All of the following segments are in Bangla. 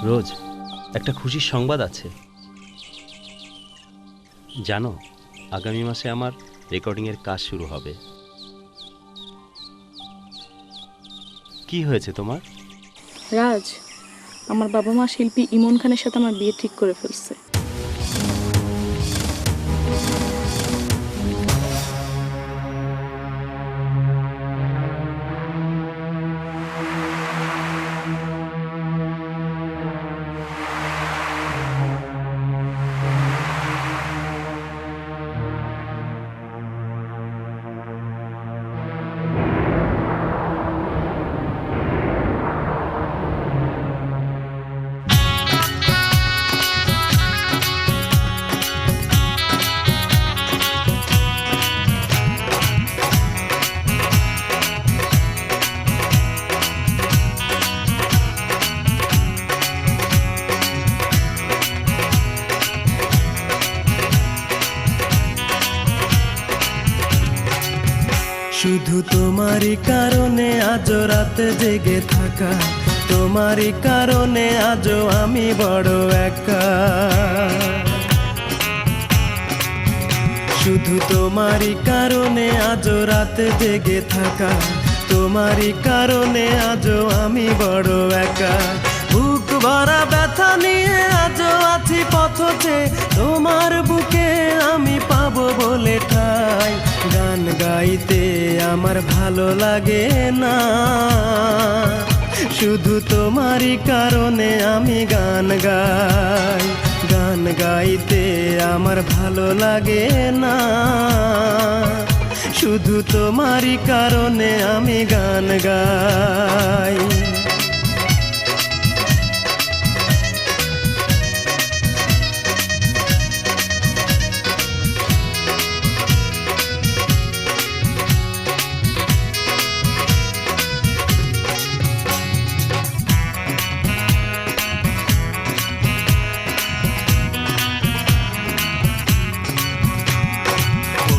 রোজ একটা খুশির সংবাদ আছে জানো, আগামী মাসে আমার রেকর্ডিংয়ের কাজ শুরু হবে। কি হয়েছে তোমার? রাজ, আমার বাবা মা শিল্পী ইমন খানের সাথে আমার বিয়ে ঠিক করে ফেলছে। শুধু তোমারই কারণে আজ রাতে জেগে থাকা, তোমারই কারণে আজও আমি বড় একা। শুধু তোমারই কারণে আজ রাতে জেগে থাকা, তোমারই কারণে আজও আমি বড় একা। বুক ভরা ব্যথা নিয়ে আজও আছি পথে, তোমার বুকে আমি পাবো বলে ঠাই। গান গাইতে আমার ভালো লাগে না, শুধু তোমারই কারণে আমি গান গাই। গান গাইতে আমার ভালো লাগে না, শুধু তোমারই কারণে আমি গান গাই।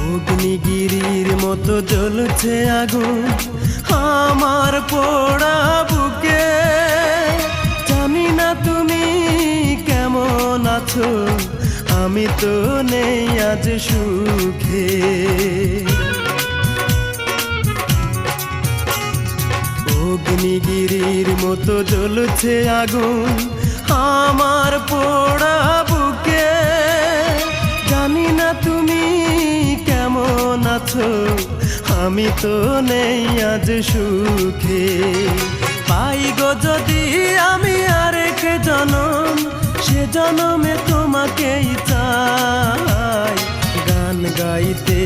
অগ্নিগিরির মতো জ্বলছে আগুন আমার পোড়া বুকে। জানি না তুমি কেমন আছো, আমি তো নেই আজ সুখে। অগ্নিগিরির মতো জ্বলছে আগুন আমার পোড়া বুকে। জানি না তুমি কেমন আছো, আমি তো নেই আজ সুখে। পাই গো যদি আমি আরেক জনম, সে জনমে তোমাকেই চাই। গান গাইতে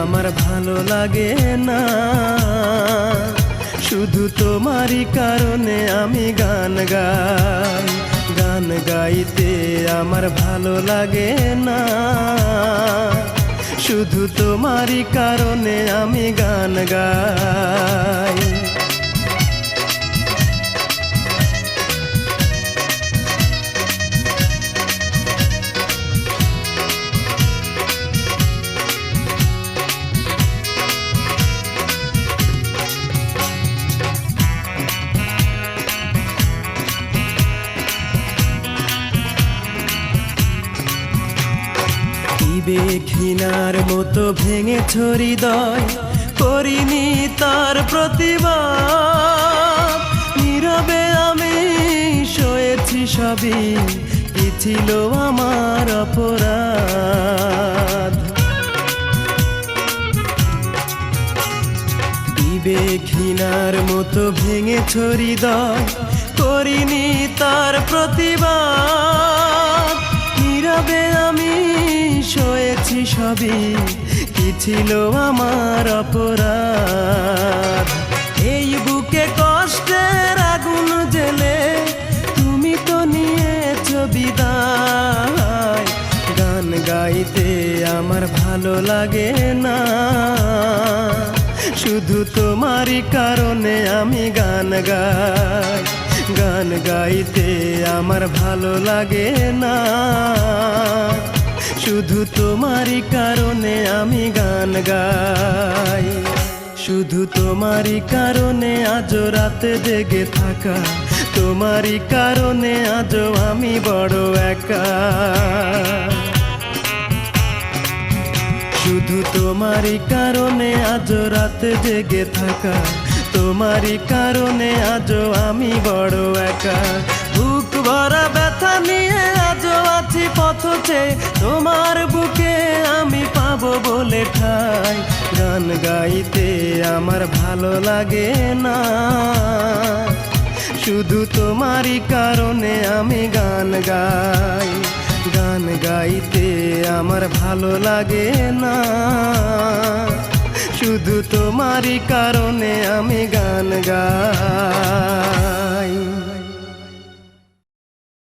আমার ভালো লাগে না, শুধু তোমারই কারণে আমি গান গাই। গান গাইতে আমার ভালো লাগে না, শুধু তোমারই কারণে আমি গান গাই। ঘৃণার মতো ভেঙে হৃদয়, করিনি তার প্রতিবাদ। নীরবে আমি সয়েছি সবই, কি ছিল আমার অপরাধ। ঘৃণার মতো ভেঙে হৃদয়, করিনি তার প্রতিবাদ। নীরবে আমি সয়েছি সবই, কি ছিল আমার অপরাধ। এই বুকে কষ্টের আগুন জেলে তুমি তো নিয়েছো বিদায়। গান গাইতে আমার ভালো লাগে না, শুধু তোমারই কারণে আমি গান গাই। গান গাইতে আমার ভালো লাগে না, শুধু তোমারই কারণে আমি গান গাই। শুধু তোমারই কারণে আজ রাতে জেগে থাকা, তোমারই কারণে আজও আমি বড় একা। শুধু তোমারই কারণে আজও রাত জেগে থাকা, তোমারই কারণে আজও আমি বড় একা। বুক ভরা ব্যথা নিয়ে আজও আছি পথ চেয়ে, তোমার বুকে আমি পাবো বলে ঠাই। গান গাইতে আমার ভালো লাগে না, শুধু তোমারই কারণে আমি গান গাই। গান গাইতে আমার ভালো লাগে না, শুধু তোমারই কারণে আমি গান গাই।